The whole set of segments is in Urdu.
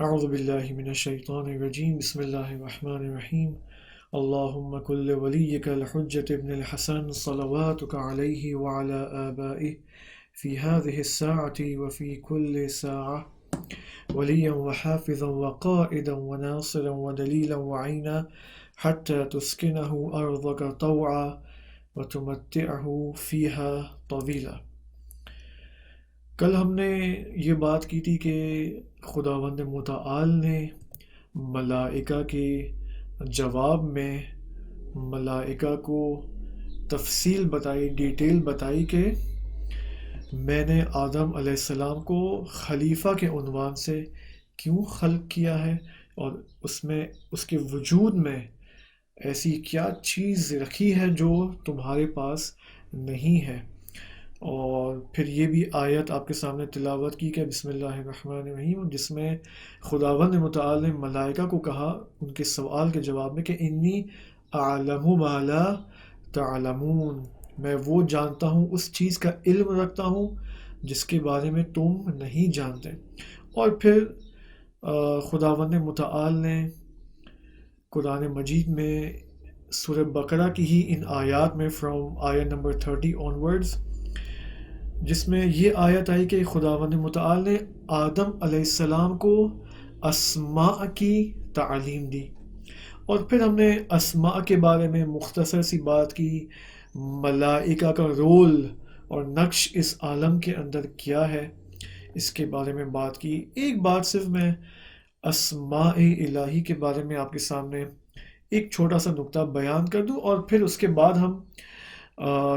اعوذ باللہ من الشیطان الرجیم بسم اللہ الرحمن الرحیم اللہم کل ولیک الحجة ابن الحسن صلواتک علیہ وعلى آبائه في هذه الساعة وفي كل ساعة وليا وحافظا وقائدا وناصرا ودليلا وعينا حتى تسكنه أرضك طوعا وتمتعه فيها طويلا۔ کل ہم نے یہ بات کی تھی کہ خداوند متعال نے ملائکہ کے جواب میں ملائکہ کو تفصیل بتائی، ڈیٹیل بتائی کہ میں نے آدم علیہ السلام کو خلیفہ کے عنوان سے کیوں خلق کیا ہے، اور اس میں اس کے وجود میں ایسی کیا چیز رکھی ہے جو تمہارے پاس نہیں ہے۔ اور پھر یہ بھی آیت آپ کے سامنے تلاوت کی کہ بسم اللہ الرحمن الرحیم، جس میں خداوند متعال نے ملائکہ کو کہا ان کے سوال کے جواب میں کہ انی اعلم ما لا تعلمون، میں وہ جانتا ہوں، اس چیز کا علم رکھتا ہوں جس کے بارے میں تم نہیں جانتے۔ اور پھر خداوند متعال نے قرآن مجید میں سورہ بقرہ کی ہی ان آیات میں فرام آیت نمبر 30 onwards، جس میں یہ آیت آئی کہ خداوند متعال نے آدم علیہ السلام کو اسماء کی تعلیم دی۔ اور پھر ہم نے اسماء کے بارے میں مختصر سی بات کی، ملائکہ کا رول اور نقش اس عالم کے اندر کیا ہے اس کے بارے میں بات کی۔ ایک بات صرف میں اسماء الہی کے بارے میں آپ کے سامنے ایک چھوٹا سا نقطہ بیان کر دوں، اور پھر اس کے بعد ہم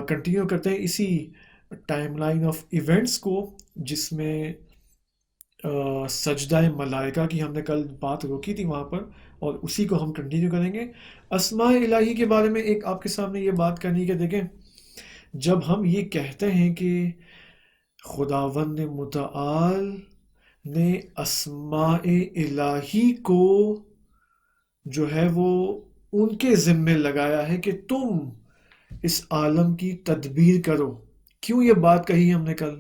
کنٹینیو کرتے ہیں اسی ٹائم لائن آف ایونٹس کو، جس میں سجدہ ملائکہ کی ہم نے کل بات روکی تھی وہاں پر، اور اسی کو ہم کنٹینیو کریں گے۔ اسماء الہی کے بارے میں ایک آپ کے سامنے یہ بات کرنی کہ دیکھیں، جب ہم یہ کہتے ہیں کہ خداوند متعال نے اسماء الہی کو جو ہے وہ ان کے ذمے لگایا ہے کہ تم اس عالم کی تدبیر کرو۔ کیوں یہ بات کہی ہم نے کل؟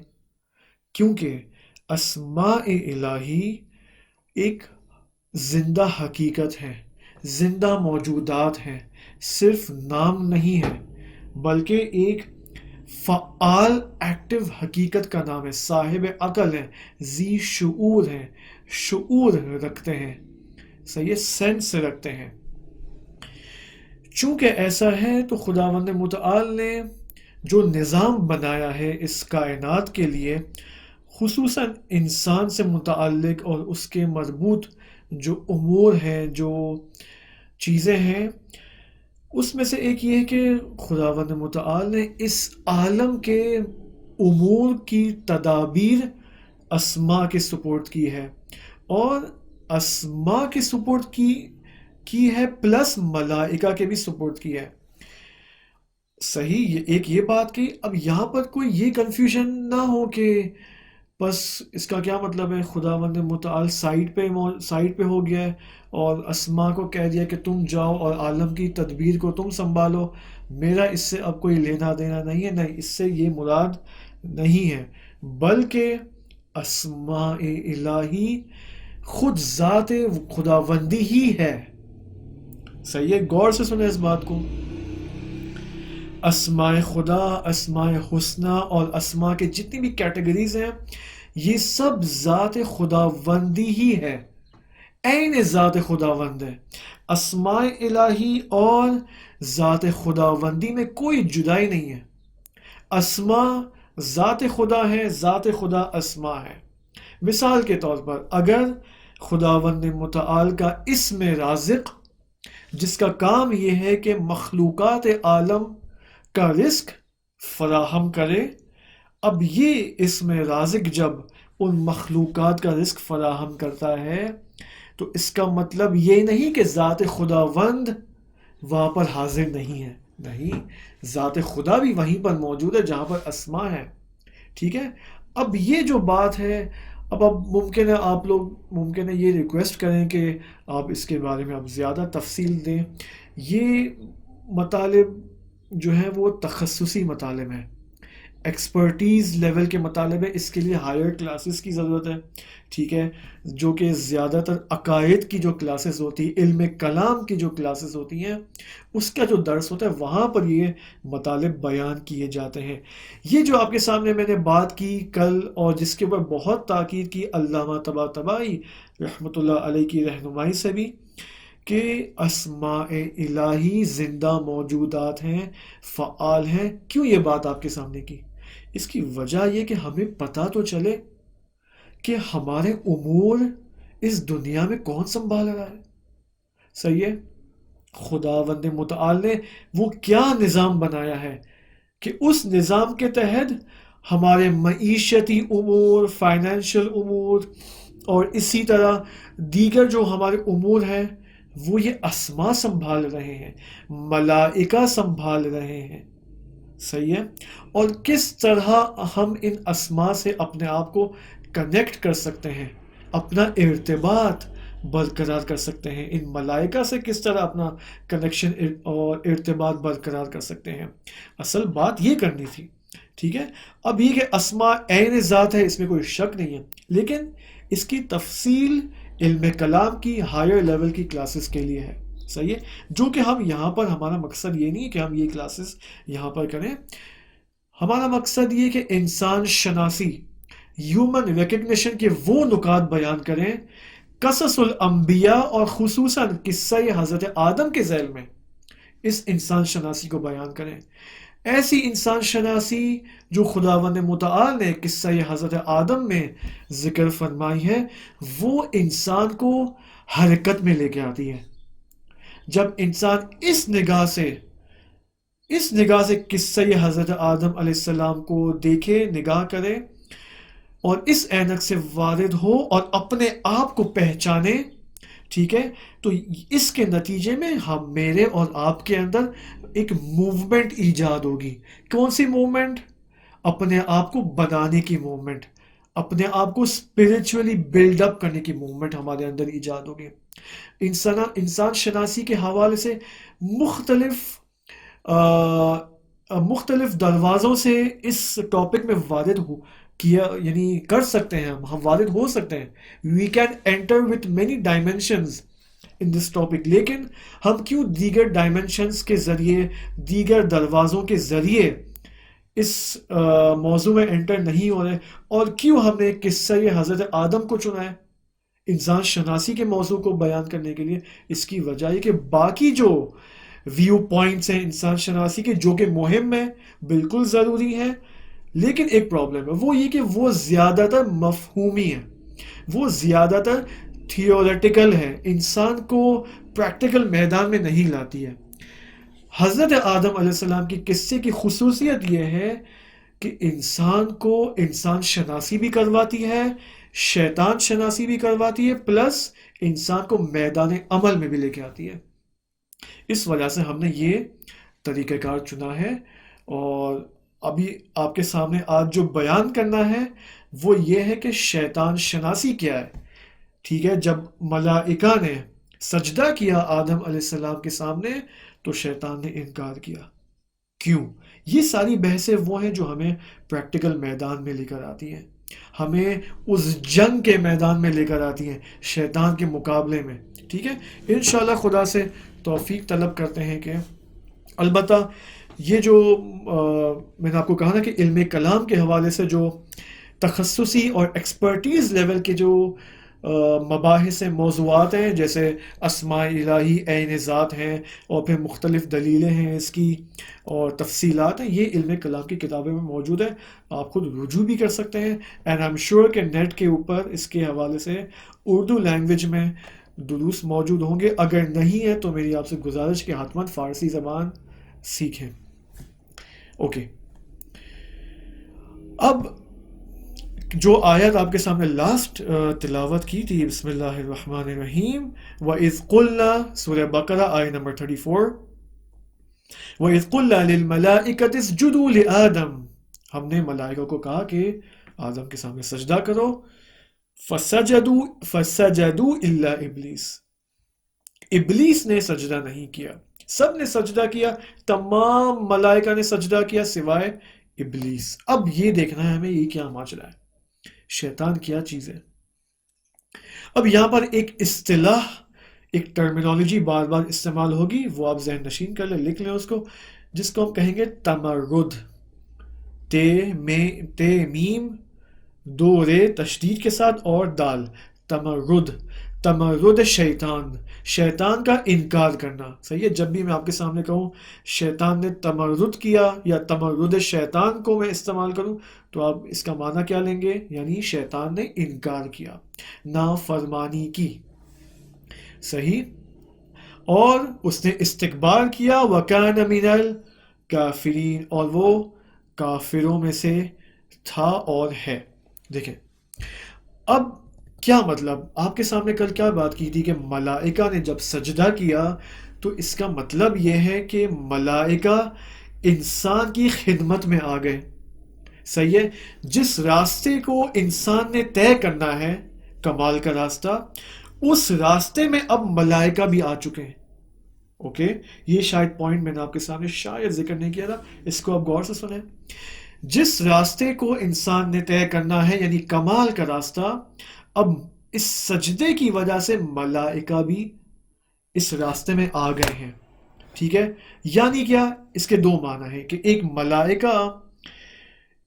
کیونکہ اسماء الہی ایک زندہ حقیقت ہے، زندہ موجودات ہیں، صرف نام نہیں ہے بلکہ ایک فعال ایکٹیو حقیقت کا نام ہے، صاحب عقل ہے، ذی شعور ہے، شعور رکھتے ہیں، صحیح، سینس رکھتے ہیں۔ چونکہ ایسا ہے تو خداوند متعال نے جو نظام بنایا ہے اس کائنات کے لیے، خصوصاً انسان سے متعلق اور اس کے مربوط جو امور ہیں، جو چیزیں ہیں، اس میں سے ایک یہ ہے کہ خداوند متعال نے اس عالم کے امور کی تدابیر اسماء کے سپورٹ کی ہے، اور اسماء کے سپورٹ کی ہے، پلس ملائکہ کے بھی سپورٹ کی ہے۔ صحیح، ایک یہ بات کہ اب یہاں پر کوئی یہ کنفیوژن نہ ہو کہ بس اس کا کیا مطلب ہے، خداوند متعال سائٹ پہ ہو گیا ہے اور اسماء کو کہہ دیا کہ تم جاؤ اور عالم کی تدبیر کو تم سنبھالو، میرا اس سے اب کوئی لینا دینا نہیں ہے۔ نہیں، اس سے یہ مراد نہیں ہے، بلکہ اسماء الہی خود ذات خداوندی ہی ہے۔ صحیح ہے، غور سے سنیں اس بات کو۔ اسماء خدا، اسماء حسنہ اور اسماء کے جتنی بھی کیٹیگریز ہیں، یہ سب ذات خداوندی ہی ہے، عین ذات خداوند ہے۔ اسماء الہی اور ذات خداوندی میں کوئی جدائی نہیں ہے۔ اسماء ذات خدا ہے، ذات خدا اسماء ہے۔ مثال کے طور پر اگر خداوند متعال کا اسم رازق، جس کا کام یہ ہے کہ مخلوقات عالم کا رزق فراہم کرے، اب یہ اسم رازق جب ان مخلوقات کا رزق فراہم کرتا ہے تو اس کا مطلب یہ نہیں کہ ذات خداوند وہاں پر حاضر نہیں ہے، نہیں، ذات خدا بھی وہیں پر موجود ہے جہاں پر اسماء ہے، ٹھیک ہے۔ اب یہ جو بات ہے، اب ممکن ہے آپ لوگ ممکن ہے یہ ریکویسٹ کریں کہ آپ اس کے بارے میں آپ زیادہ تفصیل دیں۔ یہ مطالب جو ہے وہ تخصصی مطالب ہیں، ایکسپرٹیز لیول کے مطالب ہے، اس کے لیے ہائر کلاسز کی ضرورت ہے، ٹھیک ہے، جو کہ زیادہ تر عقائد کی جو کلاسز ہوتی ہیں، علم کلام کی جو کلاسز ہوتی ہیں، اس کا جو درس ہوتا ہے وہاں پر یہ مطالب بیان کیے جاتے ہیں۔ یہ جو آپ کے سامنے میں نے بات کی کل اور جس کے اوپر بہت تاکید کی علامہ طباطبائی رحمۃ اللہ علیہ کی رہنمائی سے بھی، کہ اسماء الہی زندہ موجودات ہیں، فعال ہیں۔ کیوں یہ بات آپ کے سامنے کی؟ اس کی وجہ یہ کہ ہمیں پتہ تو چلے کہ ہمارے امور اس دنیا میں کون سنبھال رہا ہے۔ صحیح ہے، خداوند متعال نے وہ کیا نظام بنایا ہے کہ اس نظام کے تحت ہمارے معیشتی امور، فائنینشل امور اور اسی طرح دیگر جو ہمارے امور ہیں وہ یہ اسما سنبھال رہے ہیں، ملائکہ سنبھال رہے ہیں۔ صحیح ہے، اور کس طرح ہم ان اسما سے اپنے آپ کو کنیکٹ کر سکتے ہیں، اپنا ارتباط برقرار کر سکتے ہیں، ان ملائکہ سے کس طرح اپنا کنیکشن اور ارتباط برقرار کر سکتے ہیں۔ اصل بات یہ کرنی تھی، ٹھیک ہے۔ اب یہ کہ اسما عین ذات ہے، اس میں کوئی شک نہیں ہے، لیکن اس کی تفصیل علم کلام کی ہائر لیول کی کلاسز کے لیے ہے۔ صحیح ہے، جو کہ ہم یہاں پر، ہمارا مقصد یہ نہیں ہے کہ ہم یہ کلاسز یہاں پر کریں، ہمارا مقصد یہ کہ انسان شناسی، ہیومن ریکگنیشن کے وہ نکات بیان کریں، قصص الانبیاء اور خصوصاً قصہ حضرت آدم کے ذیل میں اس انسان شناسی کو بیان کریں۔ ایسی انسان شناسی جو خداوند متعال نے قصہ حضرت آدم میں ذکر فرمائی ہے، وہ انسان کو حرکت میں لے کے آتی ہے۔ جب انسان اس نگاہ سے قصہ حضرت آدم علیہ السلام کو دیکھے، نگاہ کرے اور اس عینک سے وارد ہو اور اپنے آپ کو پہچانے، ٹھیک ہے، تو اس کے نتیجے میں ہم، میرے اور آپ کے اندر ایک موومنٹ ایجاد ہوگی۔ کون سی موومنٹ؟ اپنے آپ کو بنانے کی موومنٹ، اپنے آپ کو اسپرچولی بلڈ اپ کرنے کی موومنٹ ہمارے اندر ایجاد ہوگی۔ انسان شناسی کے حوالے سے مختلف دروازوں سے اس ٹاپک میں وارد یعنی کر سکتے ہیں، ہم وارد ہو سکتے ہیں۔ We can enter with many dimensions in this topic, لیکن ہم کیوں دیگر ڈائمینشنز کے ذریعے، دیگر دروازوں کے ذریعے اس موضوع میں انٹر نہیں ہو رہے، اور کیوں ہم نے قصہ حضرت آدم کو چنا ہے انسان شناسی کے موضوع کو بیان کرنے کے لیے؟ اس کی وجہ یہ کہ باقی جو ویو پوائنٹس ہیں انسان شناسی کے، جو کہ مہم ہیں، بالکل ضروری ہیں، لیکن ایک پرابلم ہے، وہ یہ کہ وہ زیادہ تر مفہومی ہے، وہ زیادہ تر تھیوریٹیکل ہے، انسان کو پریکٹیکل میدان میں نہیں لاتی ہے۔ حضرت آدم علیہ السلام کی قصے کی خصوصیت یہ ہے کہ انسان کو انسان شناسی بھی کرواتی ہے، شیطان شناسی بھی کرواتی ہے، پلس انسان کو میدان عمل میں بھی لے کے آتی ہے۔ اس وجہ سے ہم نے یہ طریقہ کار چنا ہے، اور ابھی آپ کے سامنے آج جو بیان کرنا ہے وہ یہ ہے کہ شیطان شناسی کیا ہے، ٹھیک ہے۔ جب ملائکہ نے سجدہ کیا آدم علیہ السلام کے سامنے تو شیطان نے انکار کیا، کیوں؟ یہ ساری بحثیں وہ ہیں جو ہمیں پریکٹیکل میدان میں لے کر آتی ہیں، ہمیں اس جنگ کے میدان میں لے کر آتی ہیں، شیطان کے مقابلے میں، ٹھیک ہے۔ انشاءاللہ خدا سے توفیق طلب کرتے ہیں کہ البتہ یہ جو میں نے آپ کو کہا نا کہ علم کلام کے حوالے سے جو تخصصی اور ایکسپرٹیز لیول کے جو مباحث ہیں، موضوعات ہیں، جیسے اسماء الہی عین ذات ہیں، اور پھر مختلف دلیلیں ہیں اس کی اور تفصیلات ہیں، یہ علم کلام کی کتابیں میں موجود ہے، آپ خود رجوع بھی کر سکتے ہیں۔ اینڈ آئی ایم شیور کہ نیٹ کے اوپر اس کے حوالے سے اردو لینگویج میں دروس موجود ہوں گے، اگر نہیں ہے تو میری آپ سے گزارش کہ حتماً فارسی زبان سیکھیں۔ اوکے، اب جو آیت آپ کے سامنے لاسٹ تلاوت کی تھی، بسم اللہ الرحمن الرحیم، وَإِذْ قُلْنَا، سورہ بقرہ آیت نمبر 34، وَإِذْ قُلْنَا لِلْمَلَائِكَةِ اسْجُدُوا لِآدَمَ، ہم نے ملائکہ کو کہا کہ آدم کے سامنے سجدہ کرو، فَسَجَدُوا إِلَّا إِبْلِيسَ، ابلیس نے سجدہ نہیں کیا۔ سب نے سجدہ کیا، تمام ملائکہ نے سجدہ کیا سوائے ابلیس. اب یہ دیکھنا ہے ہمیں یہ کیا ماجرا ہے, شیطان کیا چیز ہے. اب یہاں پر ایک اصطلاح, ایک ٹرمینالوجی بار بار استعمال ہوگی, وہ آپ ذہن نشین کر لیں, لکھ لیں اس کو, جس کو ہم کہیں گے تمرد. تے میم دو رے تشدید کے ساتھ اور دال. تمرد, تمرد شیطان, شیطان کا انکار کرنا. صحیح ہے, جب بھی میں آپ کے سامنے کہوں شیطان نے تمرد کیا یا تمرد شیطان کو میں استعمال کروں, تو آپ اس کا معنی کیا لیں گے؟ یعنی شیطان نے انکار کیا, نافرمانی کی. صحیح, اور اس نے استکبار کیا. وَكَانَ مِنَ الْكَافِرِينَ, اور وہ کافروں میں سے تھا اور ہے. دیکھیں اب کیا مطلب, آپ کے سامنے کل کیا بات کی تھی کہ ملائکہ نے جب سجدہ کیا تو اس کا مطلب یہ ہے کہ ملائکہ انسان کی خدمت میں آ گئے. صحیح ہے, جس راستے کو انسان نے طے کرنا ہے, کمال کا راستہ, اس راستے میں اب ملائکہ بھی آ چکے ہیں. اوکے, یہ شاید پوائنٹ میں نے آپ کے سامنے شاید ذکر نہیں کیا تھا, اس کو آپ غور سے سنیں. جس راستے کو انسان نے طے کرنا ہے یعنی کمال کا راستہ, اب اس سجدے کی وجہ سے ملائکہ بھی اس راستے میں آ گئے ہیں. ٹھیک ہے, یعنی کیا, اس کے دو معنی ہیں کہ ایک ملائکہ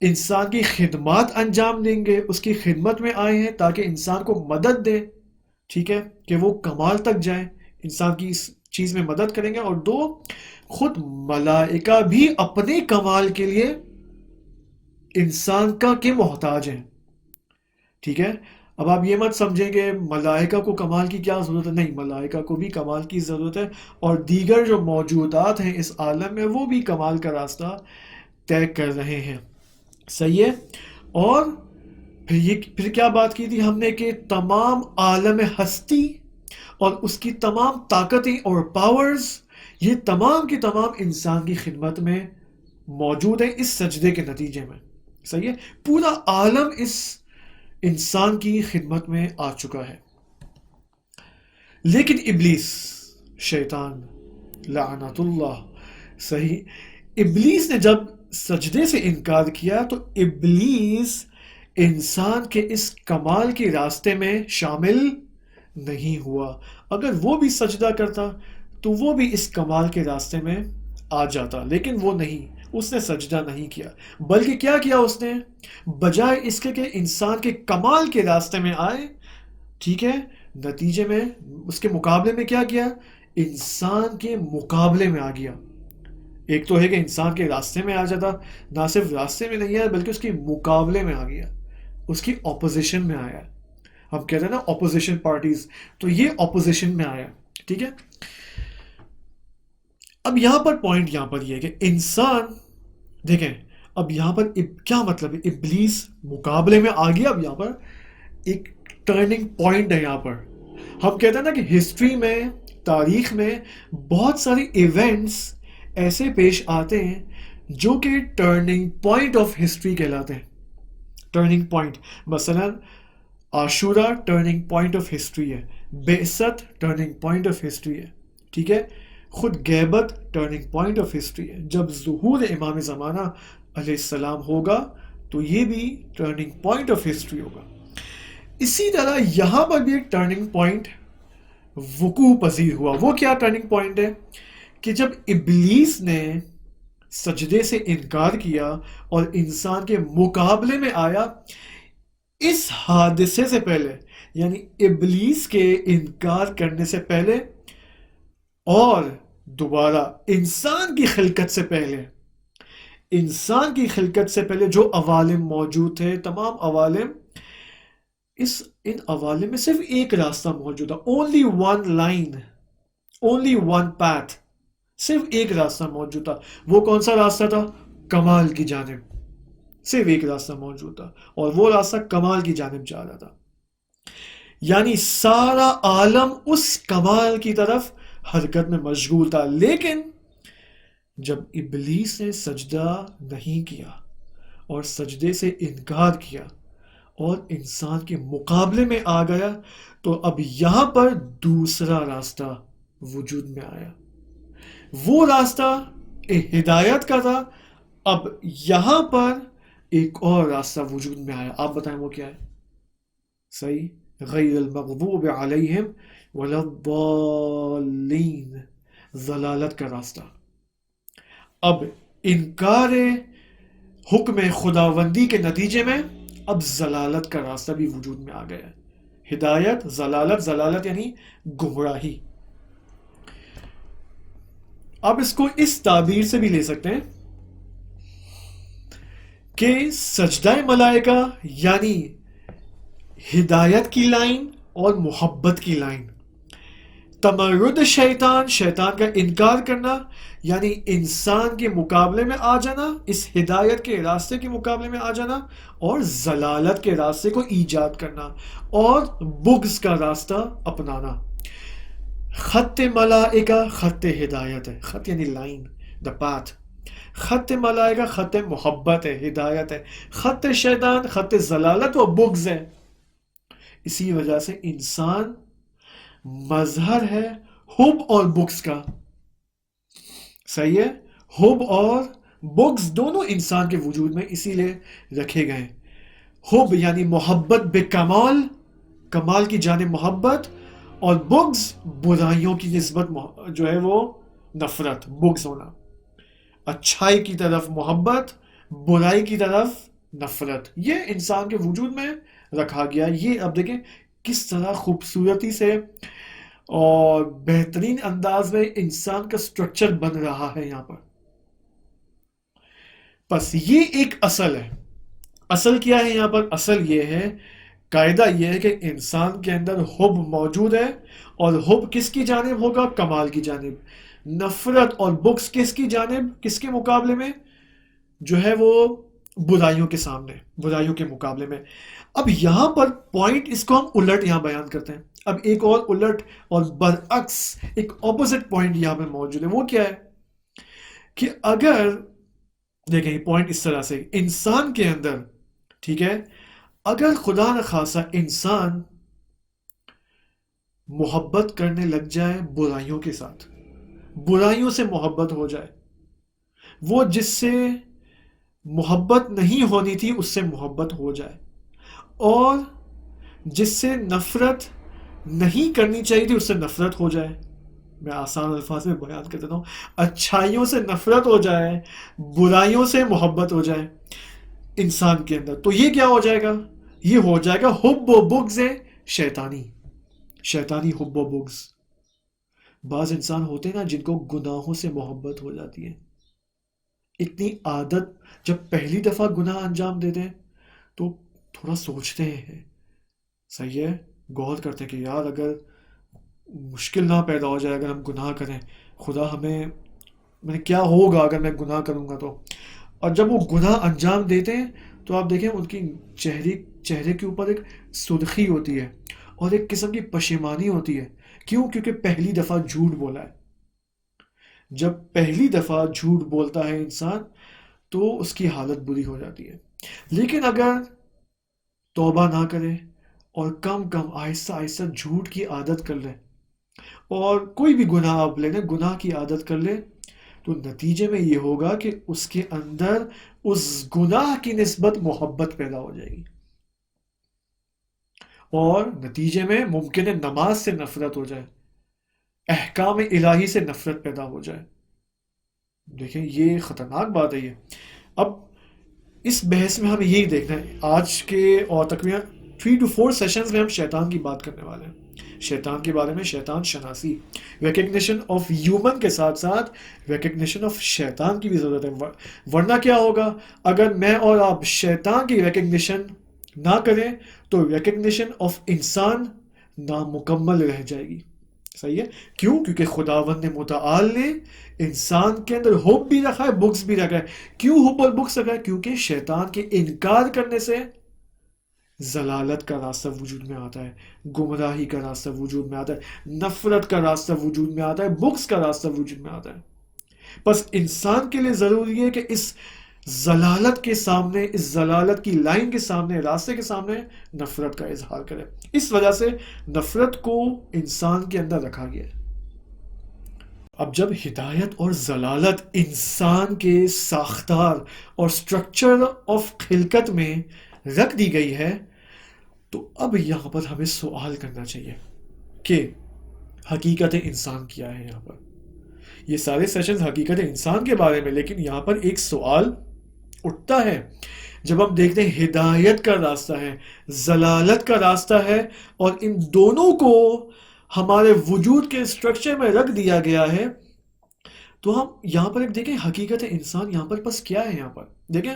انسان کی خدمات انجام دیں گے, اس کی خدمت میں آئے ہیں تاکہ انسان کو مدد دیں. ٹھیک ہے, کہ وہ کمال تک جائیں, انسان کی اس چیز میں مدد کریں گے. اور دو, خود ملائکہ بھی اپنے کمال کے لیے انسان کا کے محتاج ہیں. ٹھیک ہے, اب آپ یہ مت سمجھیں کہ ملائکہ کو کمال کی کیا ضرورت ہے, نہیں, ملائکہ کو بھی کمال کی ضرورت ہے, اور دیگر جو موجودات ہیں اس عالم میں وہ بھی کمال کا راستہ طے کر رہے ہیں. صحیح ہے, اور پھر کیا بات کی تھی ہم نے کہ تمام عالم ہستی اور اس کی تمام طاقتیں اور پاورز, یہ تمام کی تمام انسان کی خدمت میں موجود ہیں اس سجدے کے نتیجے میں. صحیح ہے, پورا عالم اس انسان کی خدمت میں آ چکا ہے. لیکن ابلیس, شیطان لعنت اللہ, صحیح, ابلیس نے جب سجدے سے انکار کیا تو ابلیس انسان کے اس کمال کے راستے میں شامل نہیں ہوا. اگر وہ بھی سجدہ کرتا تو وہ بھی اس کمال کے راستے میں آ جاتا, لیکن وہ نہیں, اس نے سجدہ نہیں کیا, بلکہ کیا کیا اس نے, بجائے اس کے کہ انسان کے کمال کے راستے میں آئے, ٹھیک ہے, نتیجے میں اس کے مقابلے میں کیا کیا, انسان کے مقابلے میں آ گیا. ایک تو ہے کہ انسان کے راستے میں آ جاتا, نہ صرف راستے میں نہیں آیا بلکہ اس کے مقابلے میں آ گیا, اس کی اپوزیشن میں آیا. ہم کہتے ہیں نا اپوزیشن پارٹیز, تو یہ اپوزیشن میں آیا. ٹھیک ہے, اب یہاں پر پوائنٹ یہاں پر یہ ہے کہ انسان, دیکھیں اب یہاں پر کیا مطلب ہے, ابلیس مقابلے میں آ گیا. اب یہاں پر ایک ٹرننگ پوائنٹ ہے. یہاں پر ہم کہتے ہیں نا کہ ہسٹری میں, تاریخ میں بہت سارے ایونٹس ایسے پیش آتے ہیں جو کہ ٹرننگ پوائنٹ آف ہسٹری کہلاتے ہیں. ٹرننگ پوائنٹ, مثلا عاشورہ ٹرننگ پوائنٹ آف ہسٹری ہے, بعثت ٹرننگ پوائنٹ آف ہسٹری ہے. ٹھیک ہے, خود غیبت ٹرننگ پوائنٹ آف ہسٹری ہے. جب ظہور امام زمانہ علیہ السلام ہوگا تو یہ بھی ٹرننگ پوائنٹ آف ہسٹری ہوگا. اسی طرح یہاں پر بھی ایک ٹرننگ پوائنٹ وقوع پذیر ہوا. وہ کیا ٹرننگ پوائنٹ ہے کہ جب ابلیس نے سجدے سے انکار کیا اور انسان کے مقابلے میں آیا, اس حادثے سے پہلے, یعنی ابلیس کے انکار کرنے سے پہلے اور دوبارہ انسان کی خلقت سے پہلے, انسان کی خلقت سے پہلے جو عوالم موجود تھے, تمام عوالم, ان عوالم میں صرف ایک راستہ موجود تھا. Only one line, only one path, صرف ایک راستہ موجود تھا. وہ کون سا راستہ تھا؟ کمال کی جانب. صرف ایک راستہ موجود تھا اور وہ راستہ کمال کی جانب جا رہا تھا. یعنی سارا عالم اس کمال کی طرف حرکت میں مشغول تھا. لیکن جب ابلیس نے سجدہ نہیں کیا اور سجدے سے انکار کیا اور انسان کے مقابلے میں آ گیا, تو اب یہاں پر دوسرا راستہ وجود میں آیا. وہ راستہ ہدایت کا تھا, اب یہاں پر ایک اور راستہ وجود میں آیا، آپ بتائیں وہ کیا ہے؟ صحیح، غیر المغضوب علیہم ولا الضالین، ضلالت کا راستہ۔ اب انکار حکم خداوندی کے نتیجے میں اب ضلالت کا راستہ بھی وجود میں آ گیا ہے۔ ہدایت، ضلالت، ضلالت یعنی گمراہی۔ آپ اس کو اس تعبیر سے بھی لے سکتے ہیں کہ سجدہ ملائکہ یعنی ہدایت کی لائن اور محبت کی لائن، تمرد شیطان، شیطان کا انکار کرنا یعنی انسان کے مقابلے میں آ جانا، اس ہدایت کے راستے کے مقابلے میں آ جانا، اور ضلالت کے راستے کو ایجاد کرنا اور بغض کا راستہ اپنانا۔ خط ملائکہ خط ہدایت ہے، خط یعنی لائن، دا پاتھ۔ خط ملائکہ خط محبت ہے، ہدایت ہے۔ خط شیطان خط ضلالت و بغض ہے۔ اسی وجہ سے انسان مظہر ہے حب اور بغض کا، صحیح ہے؟ حب اور بغض دونوں انسان کے وجود میں اسی لیے رکھے گئے۔ حب یعنی محبت بکمال، کمال کی جانب محبت، اور بغض برائیوں کی نسبت جو ہے وہ نفرت، بغض ہونا۔ اچھائی کی طرف محبت، برائی کی طرف نفرت، یہ انسان کے وجود میں رکھا گیا۔ یہ اب دیکھیں کس طرح خوبصورتی سے اور بہترین انداز میں انسان کا سٹرکچر بن رہا ہے یہاں پر۔ بس یہ ایک اصل ہے۔ اصل کیا ہے یہاں پر؟ اصل یہ ہے، قاعدہ یہ ہے کہ انسان کے اندر حب موجود ہے، اور حب کس کی جانب ہوگا؟ کمال کی جانب۔ نفرت اور بغض کس کی جانب، کس کے مقابلے میں؟ جو ہے وہ برائیوں کے سامنے، برائیوں کے مقابلے میں۔ اب یہاں پر پوائنٹ، اس کو ہم الٹ یہاں بیان کرتے ہیں۔ اب ایک اور الٹ اور برعکس ایک اپوزٹ پوائنٹ یہاں پر موجود ہے۔ وہ کیا ہے کہ اگر دیکھیں پوائنٹ اس طرح سے، انسان کے اندر، ٹھیک ہے، اگر خدا نخواستہ انسان محبت کرنے لگ جائے برائیوں کے ساتھ، برائیوں سے محبت ہو جائے، وہ جس سے محبت نہیں ہونی تھی اس سے محبت ہو جائے، اور جس سے نفرت نہیں کرنی چاہیے تھی اس سے نفرت ہو جائے، میں آسان الفاظ میں بیان کر دیتا ہوں، اچھائیوں سے نفرت ہو جائے، برائیوں سے محبت ہو جائے انسان کے اندر، تو یہ کیا ہو جائے گا؟ یہ ہو جائے گا حب و بغض شیطانی، شیطانی حب و بغض۔ بعض انسان ہوتے ہیں نا جن کو گناہوں سے محبت ہو جاتی ہے، اتنی عادت، جب پہلی دفعہ گناہ انجام دیتے ہیں تو تھوڑا سوچتے ہیں، صحیح ہے، غور کرتے ہیں کہ یار اگر مشکل نہ پیدا ہو جائے اگر ہم گناہ کریں، خدا ہمیں، میں کیا ہوگا اگر میں گناہ کروں گا تو۔ اور جب وہ گناہ انجام دیتے ہیں تو آپ دیکھیں ان کی چہرے کے اوپر ایک سرخی ہوتی ہے اور ایک قسم کی پشیمانی ہوتی ہے۔ کیوں؟ کیونکہ پہلی دفعہ جھوٹ بولا ہے۔ جب پہلی دفعہ جھوٹ بولتا ہے انسان تو اس کی حالت بری ہو جاتی ہے، لیکن اگر توبہ نہ کرے اور کم کم آہستہ آہستہ جھوٹ کی عادت کر لے، اور کوئی بھی گناہ آپ لے لیں، گناہ کی عادت کر لے، تو نتیجے میں یہ ہوگا کہ اس کے اندر اس گناہ کی نسبت محبت پیدا ہو جائے گی، اور نتیجے میں ممکن ہے نماز سے نفرت ہو جائے، احکام الہی سے نفرت پیدا ہو جائے۔ دیکھیں یہ خطرناک بات ہے۔ یہ اب اس بحث میں ہمیں یہی دیکھنا ہے، آج کے اور تقریباً 3 to 4 سیشنز میں ہم شیطان کی بات کرنے والے ہیں، شیطان کے بارے میں، شیطان شناسی، ریکگنیشن آف ہیومن کے ساتھ ساتھ ریکگنیشن آف شیطان کی بھی ضرورت ہے، ورنہ کیا ہوگا اگر میں اور آپ شیطان کی ریکگنیشن نہ کریں تو ریکگنیشن آف انسان نامکمل رہ جائے گی، صحیح ہے؟ کیوں؟ کیونکہ خداوند متعال نے انسان کے اندر حب بھی رکھا ہے، بغض بھی رکھا ہے۔ کیوں حب اور بغض رکھا ہے؟ کیونکہ شیطان کے انکار کرنے سے ضلالت کا راستہ وجود میں آتا ہے، گمراہی کا راستہ وجود میں آتا ہے، نفرت کا راستہ وجود میں آتا ہے، بغض کا راستہ وجود میں آتا ہے۔ بس انسان کے لیے ضروری ہے کہ اس ضلالت کے سامنے، اس ضلالت کی لائن کے سامنے، راستے کے سامنے نفرت کا اظہار کرے۔ اس وجہ سے نفرت کو انسان کے اندر رکھا گیا ہے۔ اب جب ہدایت اور ضلالت انسان کے ساختار اور سٹرکچر آف خلقت میں رکھ دی گئی ہے، تو اب یہاں پر ہمیں سوال کرنا چاہیے کہ حقیقت انسان کیا ہے. یہاں پر یہ سارے سیشنز حقیقت انسان کے بارے میں، لیکن یہاں پر ایک سوال اٹھتا ہے جب ہم دیکھتے ہیں ہدایت کا راستہ ہے، ضلالت کا راستہ ہے، اور ان دونوں کو ہمارے وجود کے اسٹرکچر میں رکھ دیا گیا ہے، تو ہم یہاں پر ایک دیکھیں حقیقت انسان یہاں پر بس کیا ہے. یہاں پر دیکھیں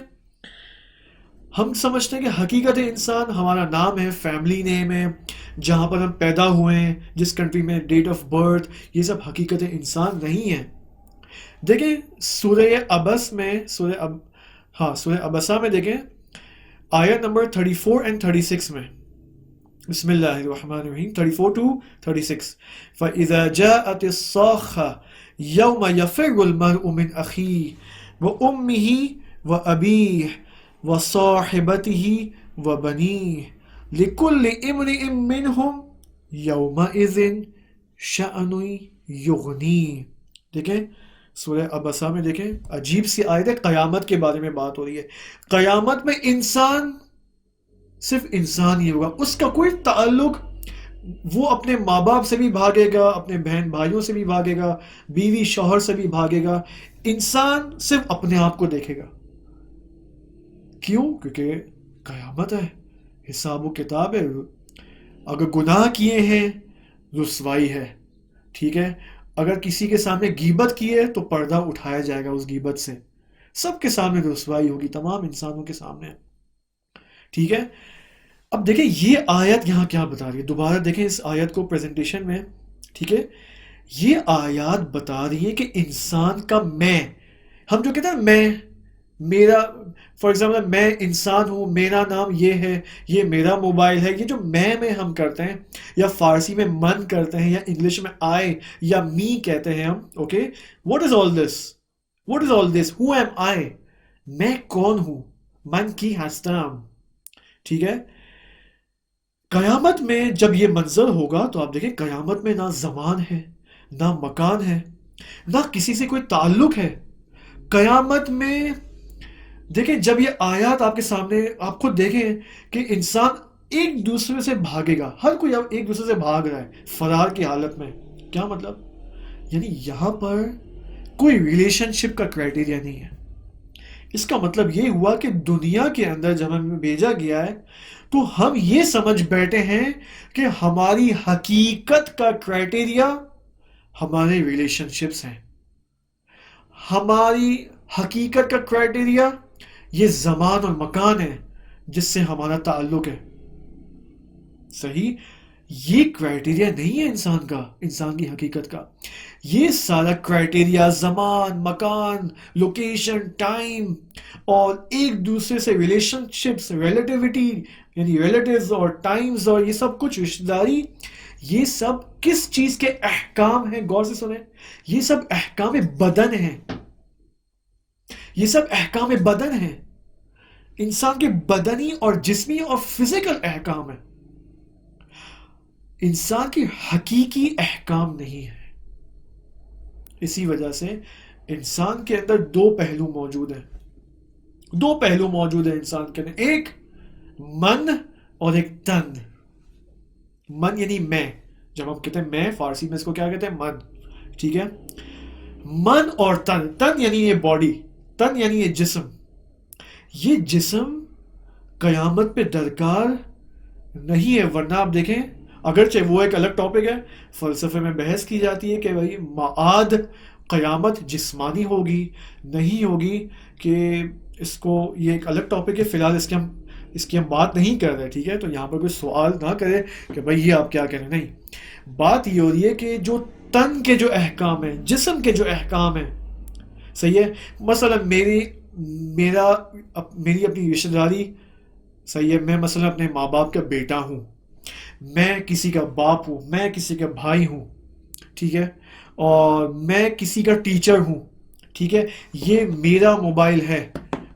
ہم سمجھتے ہیں کہ حقیقت انسان ہمارا نام ہے، فیملی نیم ہے، جہاں پر ہم پیدا ہوئے ہیں، جس کنٹری میں، ڈیٹ آف برتھ، یہ سب حقیقت انسان نہیں ہے. دیکھیں سورہ ابس میں، سورہ ابسہ میں دیکھیں آیت نمبر 34 and 36 میں، بسم اللہ الرحمن الرحیم، 34 to 36. فَإِذَا جَاءَتِ الصَّاخَّةُ يَوْمَ يَفِرُّ الْمَرْءُ مِنْ أَخِيهِ وَأُمِّهِ وَأَبِيهِ وَصَاحِبَتِهِ وَبَنِيهِ لِكُلِّ امْرِئٍ مِّنْهُمْ يَوْمَئِذٍ شَأْنٌ يُغْنِيهِ. دیکھیں سورہ ابسہ میں دیکھیں عجیب سی آیت ہے، قیامت کے بارے میں بات ہو رہی ہے. قیامت میں انسان صرف انسان ہی ہوگا، اس کا کوئی تعلق، وہ اپنے ماں باپ سے بھی بھاگے گا، اپنے بہن بھائیوں سے بھی بھاگے گا، بیوی شوہر سے بھی بھاگے گا. انسان صرف اپنے آپ کو دیکھے گا. کیوں؟ کیونکہ قیامت ہے، حساب و کتاب ہے. اگر گناہ کیے ہیں رسوائی ہے، ٹھیک ہے. اگر کسی کے سامنے غیبت کی ہے تو پردہ اٹھایا جائے گا اس غیبت سے. سب کے سامنے رسوائی ہوگی، تمام انسانوں کے سامنے، ٹھیک ہے. اب دیکھیں یہ آیت یہاں کیا بتا رہی ہے، دوبارہ دیکھیں اس آیت کو پریزنٹیشن میں، ٹھیک ہے. یہ آیات بتا رہی ہے کہ انسان کا میں، ہم جو کہتے ہیں میں، میرا، فار ایگزامپل میں انسان ہوں، میرا نام یہ ہے، یہ میرا موبائل ہے، یہ جو میں ہم کرتے ہیں، یا فارسی میں من کرتے ہیں، یا انگلش میں آئی یا می کہتے ہیں ہم. Okay, what is all this, what is all this, who am I, میں کون ہوں، من کی ہستم، ٹھیک ہے. قیامت میں جب یہ منظر ہوگا تو آپ دیکھیں قیامت میں نہ زمان ہے، نہ مکان ہے، نہ کسی سے کوئی تعلق ہے. قیامت میں دیکھیں جب یہ آیات آپ کے سامنے، آپ خود دیکھیں کہ انسان ایک دوسرے سے بھاگے گا، ہر کوئی اب ایک دوسرے سے بھاگ رہا ہے فرار کی حالت میں. کیا مطلب؟ یعنی یہاں پر کوئی ریلیشن شپ کا کرائٹیریا نہیں ہے. اس کا مطلب یہ ہوا کہ دنیا کے اندر جب ہمیں بھیجا گیا ہے تو ہم یہ سمجھ بیٹھے ہیں کہ ہماری حقیقت کا کرائٹیریا ہمارے ریلیشن شپس ہیں. ہماری حقیقت کا کرائٹیریا یہ زمان اور مکان ہے جس سے ہمارا تعلق ہے. صحیح؟ یہ کرائٹیریا نہیں ہے انسان کا، انسان کی حقیقت کا. یہ سارا کرائٹیریا زمان، مکان، لوکیشن، ٹائم، اور ایک دوسرے سے ریلیشن شپس، ریلیٹیوٹی، یعنی ریلیٹیوز اور ٹائمز، اور یہ سب کچھ رشتہ داری، یہ سب کس چیز کے احکام ہیں؟ غور سے سنیں، یہ سب احکام بدن ہیں. یہ سب احکام بدن ہیں، انسان کے بدنی اور جسمی اور فزیکل احکام ہیں. انسان کی حقیقی احکام نہیں ہے. اسی وجہ سے انسان کے اندر دو پہلو موجود ہیں، دو پہلو موجود ہیں انسان کے اندر، ایک من اور ایک تن. من یعنی میں، جب ہم کہتے ہیں میں، فارسی میں اس کو کیا کہتے ہیں؟ من، ٹھیک ہے. من اور تن، تن یعنی یہ باڈی، تن یعنی یہ جسم. یہ جسم قیامت پہ درکار نہیں ہے. ورنہ آپ دیکھیں، اگرچہ وہ ایک الگ ٹاپک ہے، فلسفے میں بحث کی جاتی ہے کہ بھائی معاد قیامت جسمانی ہوگی نہیں ہوگی، کہ اس کو، یہ ایک الگ ٹاپک ہے، فی الحال اس کی ہم بات نہیں کر رہے، ٹھیک ہے. تو یہاں پر کوئی سوال نہ کرے کہ بھائی یہ آپ کیا کہہ رہے ہیں، نہیں. بات یہ ہو رہی ہے کہ جو تن کے جو احکام ہیں، جسم کے جو احکام ہیں، صحیح ہے. مثلا میری اپنی رشتہ داری، صحیح ہے. میں مثلا اپنے ماں باپ کا بیٹا ہوں، میں کسی کا باپ ہوں، میں کسی کا بھائی ہوں، ٹھیک ہے. اور میں کسی کا ٹیچر ہوں، ٹھیک ہے. یہ میرا موبائل ہے،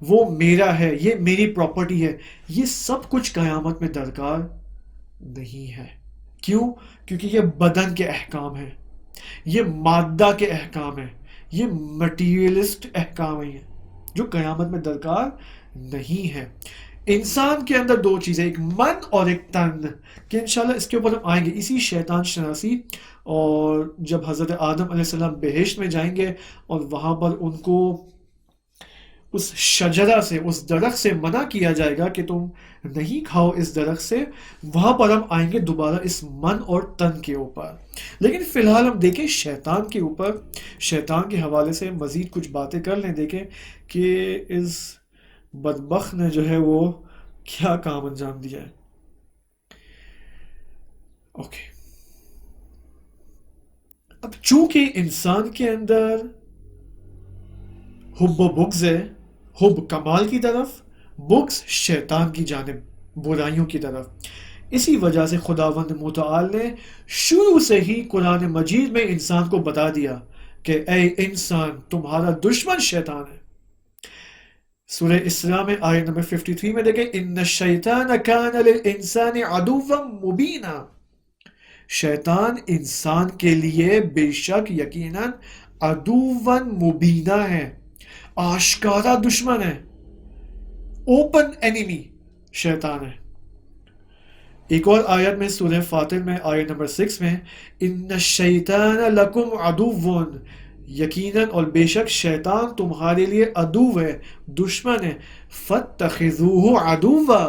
وہ میرا ہے، یہ میری پراپرٹی ہے. یہ سب کچھ قیامت میں درکار نہیں ہے. کیوں؟ کیونکہ یہ بدن کے احکام ہیں. یہ مادہ کے احکام ہیں، یہ مٹیریلسٹ احکام ہیں جو قیامت میں درکار نہیں ہے. انسان کے اندر دو چیزیں، ایک من اور ایک تن، کہ انشاءاللہ اس کے اوپر ہم آئیں گے اسی شیطان شناسی. اور جب حضرت آدم علیہ السلام بہشت میں جائیں گے اور وہاں پر ان کو اس شجرہ سے، اس درخت سے منع کیا جائے گا کہ تم نہیں کھاؤ اس درخت سے، وہاں پر ہم آئیں گے دوبارہ اس من اور تن کے اوپر. لیکن فی الحال ہم دیکھیں شیطان کے اوپر، شیطان کے حوالے سے مزید کچھ باتیں کر لیں، دیکھیں کہ اس بدبخت نے جو ہے وہ کیا کام انجام دیا ہے. اوکے، اب چونکہ انسان کے اندر حب و بغض ہے، حب کمال کی طرف، بغض شیطان کی جانب، برائیوں کی طرف، اسی وجہ سے خداوند متعال نے شروع سے ہی قرآن مجید میں انسان کو بتا دیا کہ اے انسان تمہارا دشمن شیطان ہے. سورہ اسراء میں آیت نمبر 53 میں دیکھیں، ان الشیطان کان للانسان عدوا مبینا، شیطان انسان کے لیے بے شک یقیناً عدوا مبینہ ہے، آشکارا دشمن ہے، اوپن اینیمی شیطان ہے. ایک اور آیت میں سورہ فاطر میں آیت نمبر 6 میں، ان الشیطان لکم عدو، یقیناً اور بے شک شیطان تمہارے لیے عدو ہے، دشمن ہے، فاتخذوہ عدوا،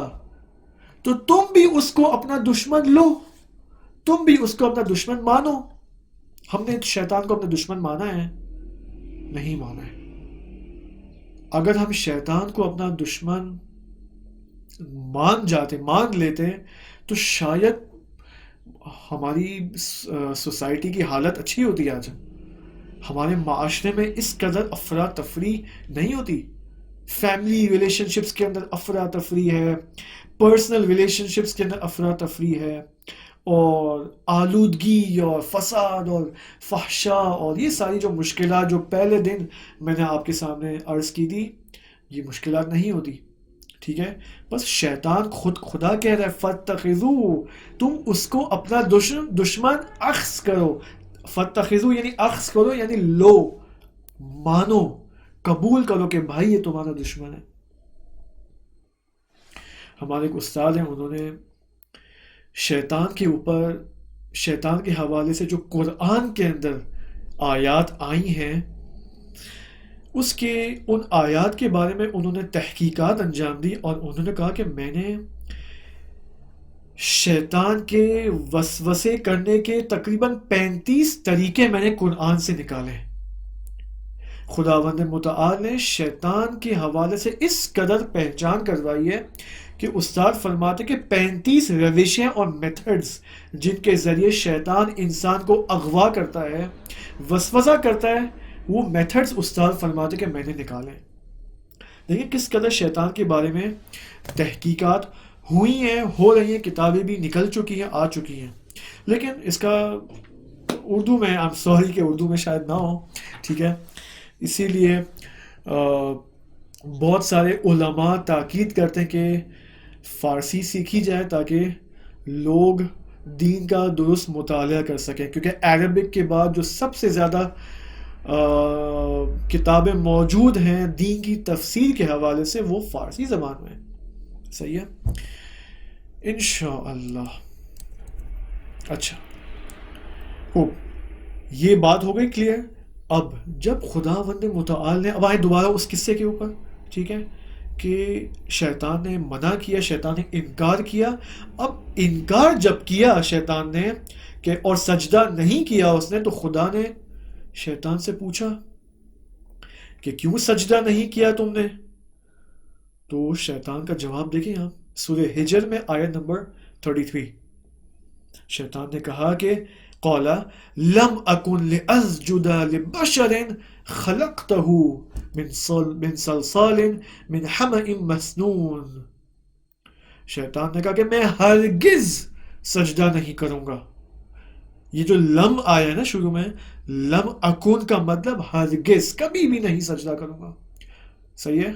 تو تم بھی اس کو اپنا دشمن لو، تم بھی اس کو اپنا دشمن مانو. ہم نے شیطان کو اپنا دشمن مانا ہے؟ نہیں مانا ہے. اگر ہم شیطان کو اپنا دشمن مان لیتے تو شاید ہماری سوسائٹی کی حالت اچھی ہوتی آج، ہمارے معاشرے میں اس قدر افراتفری نہیں ہوتی. فیملی ریلیشن شپس کے اندر افراتفری ہے، پرسنل ریلیشن شپس کے اندر افراتفری ہے، اور آلودگی اور فساد اور فحشا اور یہ ساری جو مشکلات جو پہلے دن میں نے آپ کے سامنے عرض کی تھی، یہ مشکلات نہیں ہوتی. ٹھیک ہے، بس شیطان خود خدا کہہ رہا ہے فاتخذو، تم اس کو اپنا دشمن اخذ کرو. فاتخذو یعنی اخذ کرو، یعنی لو، مانو، قبول کرو کہ بھائی یہ تمہارا دشمن ہے. ہمارے ایک استاد ہیں، انہوں نے شیطان کے اوپر، شیطان کے حوالے سے جو قرآن کے اندر آیات آئی ہیں، اس کے ان آیات کے بارے میں انہوں نے تحقیقات انجام دی، اور انہوں نے کہا کہ میں نے شیطان کے وسوسے کرنے کے تقریباً 35 طریقے میں نے قرآن سے نکالے. خداوند متعال نے شیطان کے حوالے سے اس قدر پہچان کروائی ہے کہ استاد فرماتے کہ 35 روشیں اور میتھڈز جن کے ذریعے شیطان انسان کو اغوا کرتا ہے، وسوسہ کرتا ہے، وہ میتھڈز استاد فرماتے کہ میں نے نکالے. دیکھیں کس قدر شیطان کے بارے میں تحقیقات ہوئی ہیں، ہو رہی ہیں، کتابیں بھی نکل چکی ہیں، آ چکی ہیں. لیکن اس کا اردو میں I'm sorry کہ اردو میں شاید نہ ہو. ٹھیک ہے، اسی لیے بہت سارے علماء تاکید کرتے ہیں کہ فارسی سیکھی جائے تاکہ لوگ دین کا درست مطالعہ کر سکیں، کیونکہ عربک کے بعد جو سب سے زیادہ کتابیں موجود ہیں دین کی تفسیر کے حوالے سے وہ فارسی زبان میں. صحیح ہے، انشاءاللہ. اچھا، یہ بات ہو گئی کلیئر. اب جب خداوند متعال نے، اب آئے دوبارہ اس قصے کے اوپر، ٹھیک ہے، کہ شیطان نے منع کیا، شیطان نے انکار کیا. اب انکار جب کیا شیطان نے کہ اور سجدہ نہیں کیا اس نے، تو خدا نے شیطان سے پوچھا کہ کیوں سجدہ نہیں کیا تم نے؟ تو شیطان کا جواب دیکھیں یہاں سورہ ہجر میں آیت نمبر 33. شیطان نے کہا کہ قال لم اکن لاسجد لبشر خلقته من صلصال من حمأ مسنون. شیطان نے کہا کہ میں ہرگز سجدہ نہیں کروں گا. یہ جو لم آیا ہے نا شروع میں، لم اکن کا مطلب ہرگز، کبھی بھی نہیں سجدہ کروں گا. صحیح ہے،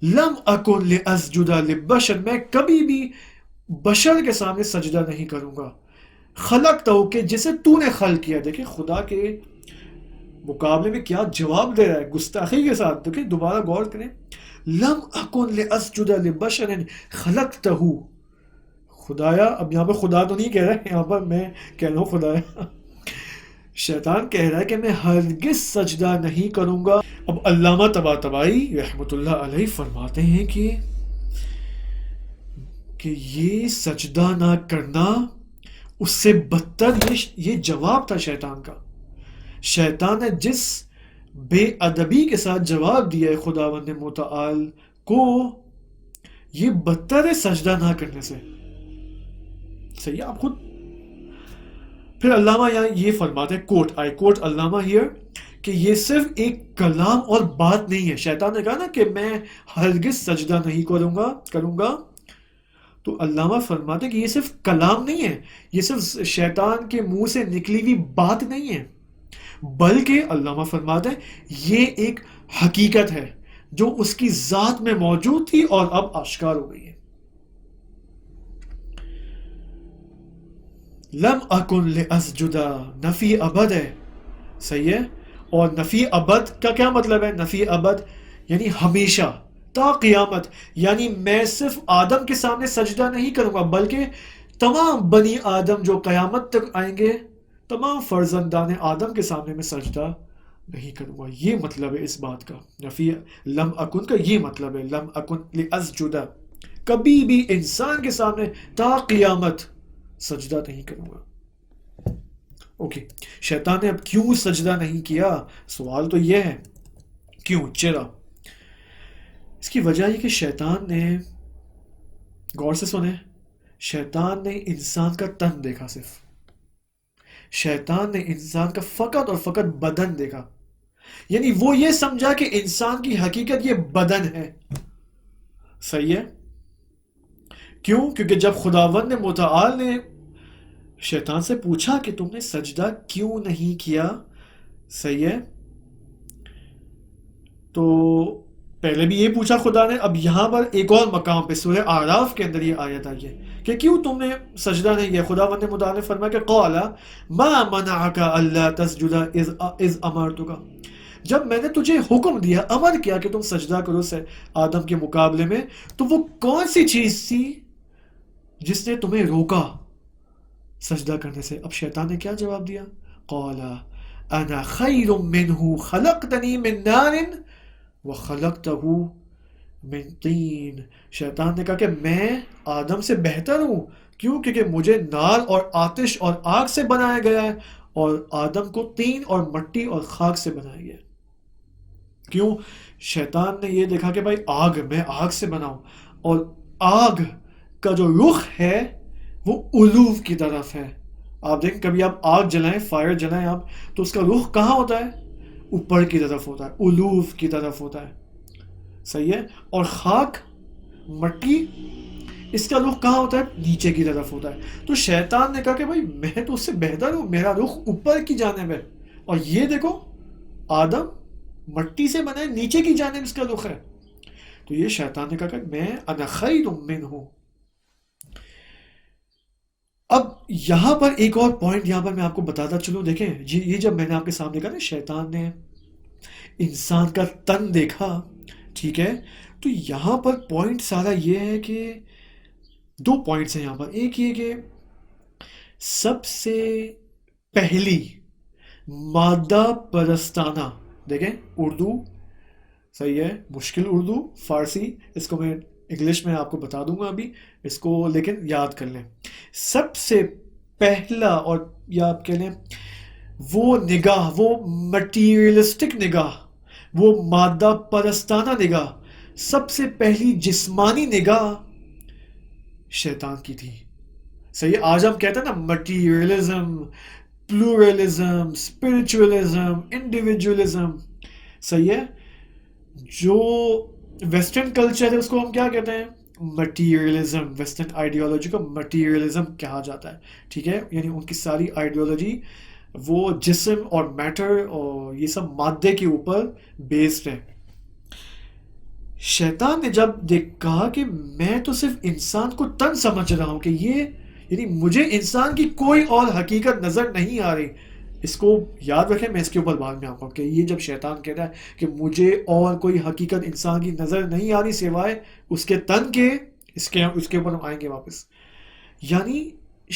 لم اکن لاسجد لبشر، میں کبھی بھی بشر کے سامنے سجدہ نہیں کروں گا. خلقتہ کہ جسے تو نے خلق کیا. دیکھیں خدا کے مقابلے میں کیا جواب دے رہا ہے گستاخی کے ساتھ. دیکھیں دوبارہ غور کریں. لم اکن لاسجد لبشر خلقتہ. خدایا، اب یہاں پہ خدا تو نہیں کہہ رہا ہے، یہاں پر میں کہہ رہا ہوں خدایا. شیطان کہہ رہا ہے کہ میں ہرگز سجدہ نہیں کروں گا. اب علامہ طباطبائی رحمۃ اللہ علیہ فرماتے ہیں کہ یہ سجدہ نہ کرنا اس سے بدتر یہ جواب تھا شیطان کا. شیطان نے جس بے ادبی کے ساتھ جواب دیا ہے خداوند متعال کو، یہ بدتر ہے سجدہ نہ کرنے سے. صحیح ہے آپ خود. پھر علامہ یہاں یہ فرماتے ہیں، کوٹ آئی کوٹ علامہ ہیئر، کہ یہ صرف ایک کلام اور بات نہیں ہے. شیطان نے کہا نا کہ میں ہرگز سجدہ نہیں کروں گا، تو علامہ فرماتے ہیں کہ یہ صرف کلام نہیں ہے، یہ صرف شیطان کے منہ سے نکلی ہوئی بات نہیں ہے، بلکہ علامہ فرماتے ہیں یہ ایک حقیقت ہے جو اس کی ذات میں موجود تھی اور اب آشکار ہو گئی ہے. لم اکن لاسجد نفی ابد ہے. صحیح ہے. اور نفی ابد کا کیا مطلب ہے؟ نفی ابد یعنی ہمیشہ تا قیامت. یعنی میں صرف آدم کے سامنے سجدہ نہیں کروں گا، بلکہ تمام بنی آدم جو قیامت تک آئیں گے، تمام فرزندان آدم کے سامنے میں سجدہ نہیں کروں گا. یہ مطلب ہے اس بات کا. نفی لم اکن کا یہ مطلب ہے، لم اکن لاسجد، کبھی بھی انسان کے سامنے تا قیامت سجدہ نہیں کروں گا. اوکے، شیطان نے اب کیوں سجدہ نہیں کیا؟ سوال تو یہ ہے کیوں چرا. اس کی وجہ یہ کہ شیطان نے، غور سے سنیں، شیطان نے انسان کا تن دیکھا. صرف شیطان نے انسان کا فقط اور فقط بدن دیکھا. یعنی وہ یہ سمجھا کہ انسان کی حقیقت یہ بدن ہے. صحیح ہے. کیوں؟ کیونکہ جب خداوند متعال نے شیطان سے پوچھا کہ تم نے سجدہ کیوں نہیں کیا، صحیح ہے، تو پہلے بھی یہ پوچھا خدا نے. اب یہاں پر ایک اور مقام پہ سورہ اعراف کے اندر یہ آیت آئی ہے کہ کیوں تم نے سجدہ نہیں کیا. خداوند متعال نے فرمایا کہ قال ما منعک الا تسجد اذ امرتک، جب میں نے تجھے حکم دیا، امر کیا کہ تم سجدہ کرو سے آدم کے مقابلے میں، تو وہ کون سی چیز تھی جس نے تمہیں روکا سجدہ کرنے سے؟ اب شیطان نے کیا جواب دیا؟ قال انا خیر منہ خلقتنی من نار وخلقتہ من طین. شیطان نے کہا کہ میں آدم سے بہتر ہوں. کیوں؟ کیونکہ مجھے نار اور آتش اور آگ سے بنایا گیا ہے، اور آدم کو تین اور مٹی اور خاک سے بنایا گیا ہے. کیوں؟ شیطان نے یہ دیکھا کہ بھائی میں آگ سے بناؤں، اور آگ کا جو رخ ہے وہ الوف کی طرف ہے. آپ دیکھیں کبھی آپ آگ جلائیں، فائر جلائیں آپ، تو اس کا رخ کہاں ہوتا ہے؟ اوپر کی طرف ہوتا ہے، الوف کی طرف ہوتا ہے. صحیح ہے. اور خاک، مٹی، اس کا رخ کہاں ہوتا ہے؟ نیچے کی طرف ہوتا ہے. تو شیطان نے کہا کہ بھائی میں تو اس سے بہتر ہوں، میرا رخ اوپر کی جانب ہے، اور یہ دیکھو آدم مٹی سے بنا ہے، نیچے کی جانب اس کا رخ ہے. تو یہ شیطان نے کہا کہ میں انا خیر منہ. اب یہاں پر ایک اور پوائنٹ یہاں پر میں آپ کو بتاتا چلوں. دیکھیں یہ جب میں نے آپ کے سامنے کہا نا شیطان نے انسان کا تن دیکھا، ٹھیک ہے، تو یہاں پر پوائنٹ سارا یہ ہے کہ دو پوائنٹس ہیں یہاں پر. ایک یہ کہ سب سے پہلی مادہ پرستانہ، دیکھیں اردو، صحیح ہے، مشکل اردو، فارسی، اس کو میں انگلش میں آپ کو بتا دوں گا ابھی، اس کو لیکن یاد کر لیں. سب سے پہلا، اور یا آپ کہہ لیں وہ نگاہ، وہ مٹیریلسٹک نگاہ، وہ مادہ پرستانہ نگاہ، سب سے پہلی جسمانی نگاہ شیطان کی تھی. صحیح. آج ہم کہتے ہیں نا مٹیریلزم، پلورلزم، اسپرچولزم، انڈیویجولزم. صحیح ہے. جو ویسٹرن کلچر ہے اس کو ہم کیا کہتے ہیں؟ مٹیریلزم. ویسٹرن آئیڈیالوجی کو مٹیریلزم کہا جاتا ہے. ٹھیک ہے. یعنی ان کی ساری آئیڈیالوجی وہ جسم اور میٹر اور یہ سب مادے کے اوپر بیسڈ ہے. شیطان نے جب کہا کہ میں تو صرف انسان کو تن سمجھ رہا ہوں کہ یہ یعنی مجھے انسان کی کوئی اور حقیقت نظر نہیں آ رہی. اس کو یاد رکھیں, میں اس کے اوپر بعد میں آؤں گا کہ یہ جب شیطان کہتا ہے کہ مجھے اور کوئی حقیقت انسان کی نظر نہیں آ رہی سوائے اس کے تن کے, اس کے اوپر ہم آئیں گے واپس. یعنی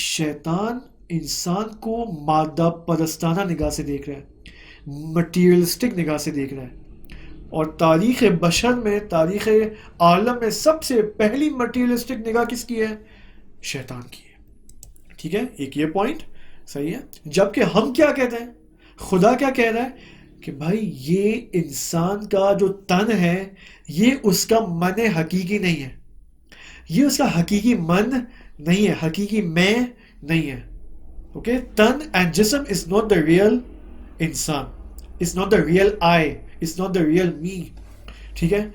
شیطان انسان کو مادہ پرستانہ نگاہ سے دیکھ رہا ہے, مٹیریلسٹک نگاہ سے دیکھ رہا ہے. اور تاریخ بشر میں, تاریخ عالم میں سب سے پہلی مٹیریلسٹک نگاہ کس کی ہے؟ شیطان کی ہے. ٹھیک ہے, ایک یہ پوائنٹ صحیح ہے. جبکہ ہم کیا کہتے ہیں, خدا کیا کہہ رہا ہے کہ بھائی یہ انسان کا جو تن ہے یہ اس کا من حقیقی نہیں ہے, یہ اس کا حقیقی من نہیں ہے, حقیقی میں نہیں ہے. اوکے, تن اینڈ جسم از ناٹ دا ریئل انسان, is not the real I, is not the real me. ٹھیک ہے,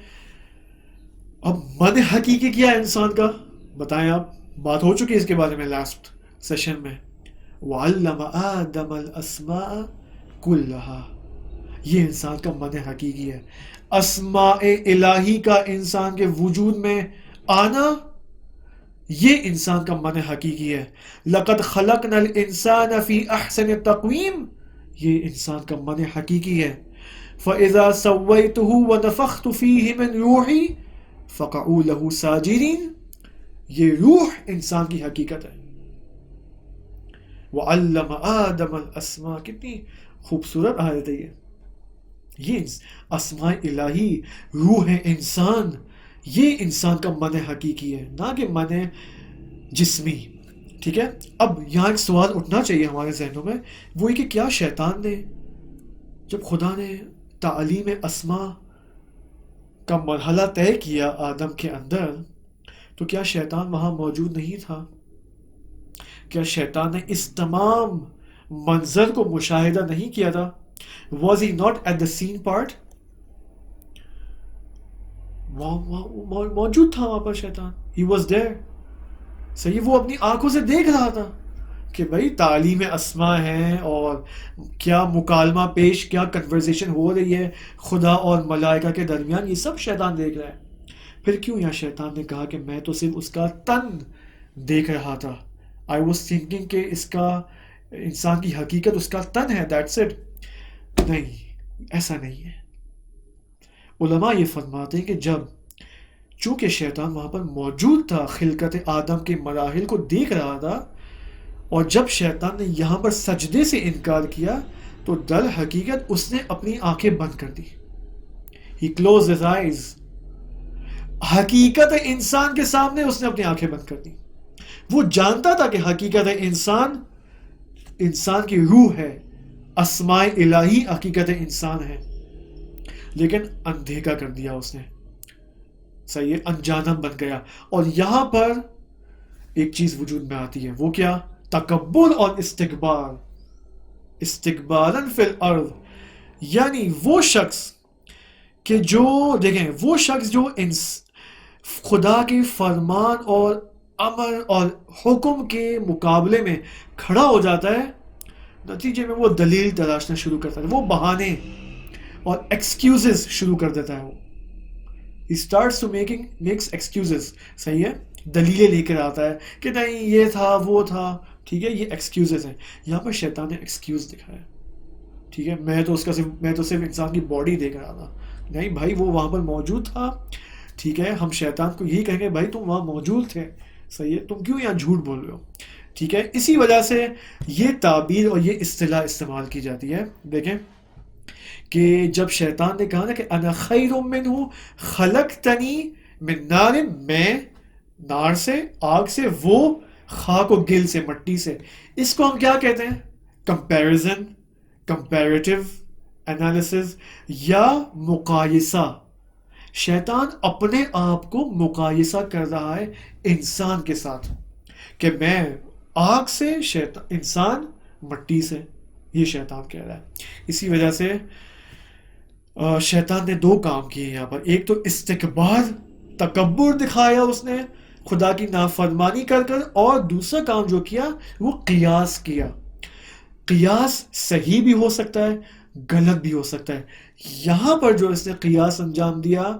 اب من حقیقی کیا ہے انسان کا, بتائیں آپ. بات ہو چکی ہے اس کے بارے میں لاسٹ سیشن میں. وَعَلَّمَ آدَمَ الْأَسْمَاءَ كُلَّهَا, یہ انسان کا من حقیقی ہے. اسماء الہی کا انسان کے وجود میں آنا یہ انسان کا من حقیقی ہے. لَقَدْ خَلَقْنَا الْإِنسَانَ فِي أَحْسَنِ تَقْوِيمٍ, یہ انسان کا من حقیقی ہے. فَإِذَا سَوَّيْتُهُ وَنَفَخْتُ فِيهِ مِنْ رُوحِي فَقَعُوا لَهُ سَاجِدِينَ, یہ روح انسان کی حقیقت ہے. وَعَلَّمَ آدَمَ الْأَسْمَاءَ, کتنی خوبصورت آیت ہے یہ اسماء الہی, روح انسان, یہ انسان کا من حقیقی ہے, نہ کہ من جسمی. ٹھیک ہے, اب یہاں ایک سوال اٹھنا چاہیے ہمارے ذہنوں میں, وہ یہ کہ کیا شیطان نے, جب خدا نے تعلیم اسماء کا مرحلہ طے کیا آدم کے اندر, تو کیا شیطان وہاں موجود نہیں تھا؟ کیا شیطان نے اس تمام منظر کو مشاہدہ نہیں کیا تھا؟ Was he not at the scene part? موجود تھا وہاں پر شیطان. He was there. صحیح, وہ اپنی آنکھوں سے دیکھ رہا تھا کہ بھائی تعلیم اسماء ہیں اور کیا مکالمہ پیش, کیا کنورزیشن ہو رہی ہے خدا اور ملائکہ کے درمیان, یہ سب شیطان دیکھ رہا ہے. پھر کیوں یہاں شیطان نے کہا کہ میں تو صرف اس کا تن دیکھ رہا تھا, I was thinking کہ اس کا انسان کی حقیقت اس کا تن ہے, that's it. نہیں, ایسا نہیں ہے. علماء یہ فرماتے ہیں کہ جب چونکہ شیطان وہاں پر موجود تھا, خلقت آدم کے مراحل کو دیکھ رہا تھا, اور جب شیطان نے یہاں پر سجدے سے انکار کیا تو در حقیقت اس نے اپنی آنکھیں بند کر دی. He closed his eyes. حقیقت انسان کے سامنے اس نے اپنی آنکھیں بند کر دی. وہ جانتا تھا کہ حقیقت انسان کی روح ہے, اسماء الہی حقیقت انسان ہے, لیکن اندھیکا کر دیا اس نے. صحیح, انجانم بن گیا. اور یہاں پر ایک چیز وجود میں آتی ہے, وہ کیا؟ تکبر اور استکبار. استکباراً فی الارض, یعنی وہ شخص کہ جو دیکھیں, وہ شخص جو خدا کے فرمان اور امر اور حکم کے مقابلے میں کھڑا ہو جاتا ہے, نتیجے میں وہ دلیل تلاشنا شروع کرتا ہے, وہ بہانے اور ایکسکیوزز شروع کر دیتا ہے. وہ he starts to makes excuses. صحیح ہے, دلیلیں لے کر آتا ہے کہ نہیں یہ تھا وہ تھا. ٹھیک ہے, یہ ایکسکیوزز ہیں. یہاں پر شیطان نے ایکسکیوز دکھایا. ٹھیک ہے, میں تو صرف انسان کی باڈی دیکھ رہا تھا. نہیں بھائی, وہ وہاں پر موجود تھا. ٹھیک ہے, ہم شیطان کو یہی کہیں گے بھائی تم وہاں موجود تھے. صحیح ہے, تم کیوں یہاں جھوٹ بول رہے ہو. ٹھیک ہے, اسی وجہ سے یہ تعبیر اور یہ اصطلاح استعمال کی جاتی ہے. دیکھیں کہ جب شیطان نے کہا نا کہ انا خیر منہ خلقتنی من نار, میں نار سے, آگ سے, وہ خاک و گل سے, مٹی سے. اس کو ہم کیا کہتے ہیں؟ کمپیریزن, کمپیریٹیو انالیسز یا مقایسہ. شیطان اپنے آپ کو مقایسہ کر رہا ہے انسان کے ساتھ کہ میں آگ سے, انسان مٹی سے. یہ شیطان کہہ رہا ہے. اسی وجہ سے شیطان نے دو کام کیے یہاں پر. ایک تو استکبار, تکبر دکھایا اس نے خدا کی نافرمانی کر کر, اور دوسرا کام جو کیا وہ قیاس کیا. قیاس صحیح بھی ہو سکتا ہے, غلط بھی ہو سکتا ہے. یہاں پر جو اس نے قیاس انجام دیا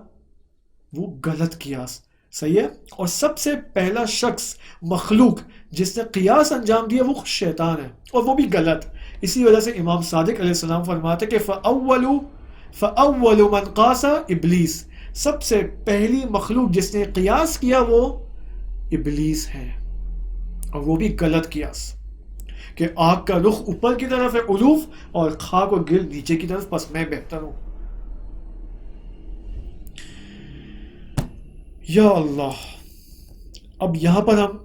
وہ غلط قیاس, صحیح ہے. اور سب سے پہلا شخص مخلوق جس نے قیاس انجام دیا وہ شیطان ہے، اور وہ بھی غلط. اسی وجہ سے امام صادق علیہ السلام فرماتے کہ فَأَوَّلُ مَنْ قَاسَ ابلیس، سب سے پہلی مخلوق جس نے قیاس کیا وہ ابلیس ہے، اور وہ بھی غلط قیاس کہ آگ کا رخ اوپر کی طرف ہے الوف اور خاک اور گل نیچے کی طرف، بس میں بہتر ہوں. یا اللہ. اب یہاں پر ہم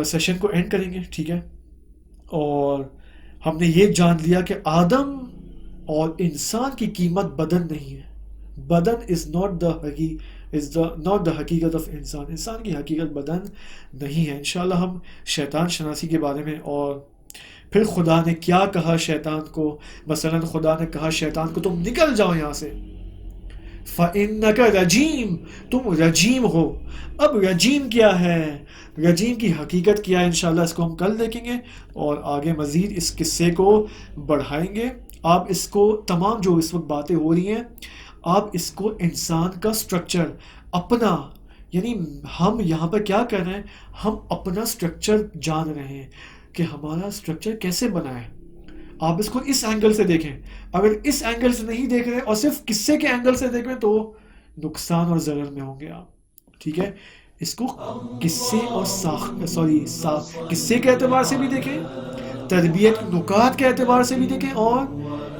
سیشن کو اینڈ کریں گے، ٹھیک ہے. اور ہم نے یہ جان لیا کہ آدم اور انسان کی قیمت بدن نہیں ہے. بدن از ناٹ دا حقیقت آف انسان. انسان کی حقیقت بدن نہیں ہے. انشاءاللہ ہم شیطان شناسی کے بارے میں، اور پھر خدا نے کیا کہا شیطان کو. مثلا خدا نے کہا شیطان کو تم نکل جاؤ یہاں سے، فَإِنَّكَ رَجِيمٌ، تم رجیم ہو. اب رجیم کیا ہے، رجیم کی حقیقت کیا ہے، انشاءاللہ اس کو ہم کل دیکھیں گے اور آگے مزید اس قصے کو بڑھائیں گے. آپ اس کو تمام جو اس وقت باتیں ہو رہی ہیں، آپ اس کو انسان کا سٹرکچر اپنا، یعنی ہم یہاں پر کیا کر رہے ہیں، ہم اپنا سٹرکچر جان رہے ہیں کہ ہمارا سٹرکچر کیسے بنا ہے. آپ اس کو اس اینگل سے دیکھیں. اگر اس اینگل سے نہیں دیکھ رہے اور صرف قصے کے اینگل سے دیکھ رہے تو نقصان اور ضرر میں ہوں گے آپ. ٹھیک ہے، اس کو قصے اور قصے کے اعتبار سے بھی دیکھیں، تربیت نکات کے اعتبار سے بھی دیکھیں، اور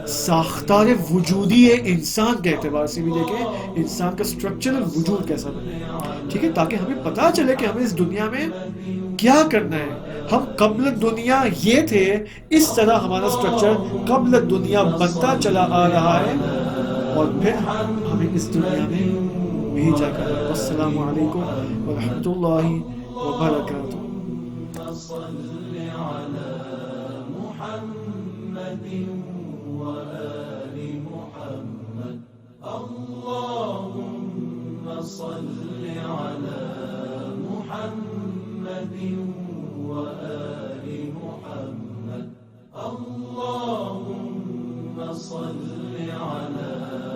ساختار وجودی انسان کے اعتبار سے بھی دیکھیں، انسان کا سٹرکچرل وجود کیسا بنے. ٹھیک ہے، تاکہ ہمیں پتہ چلے کہ ہمیں اس دنیا میں کیا کرنا ہے. ہم قبل دنیا یہ تھے، اس طرح ہمارا سٹرکچر قبل دنیا بنتا چلا آ رہا ہے، اور پھر ہمیں اس دنیا میں بھیجا کر. السلام علیکم ورحمۃ اللہ وبرکاتہ. اللهم صل على محمد وآل محمد. اللهم صل على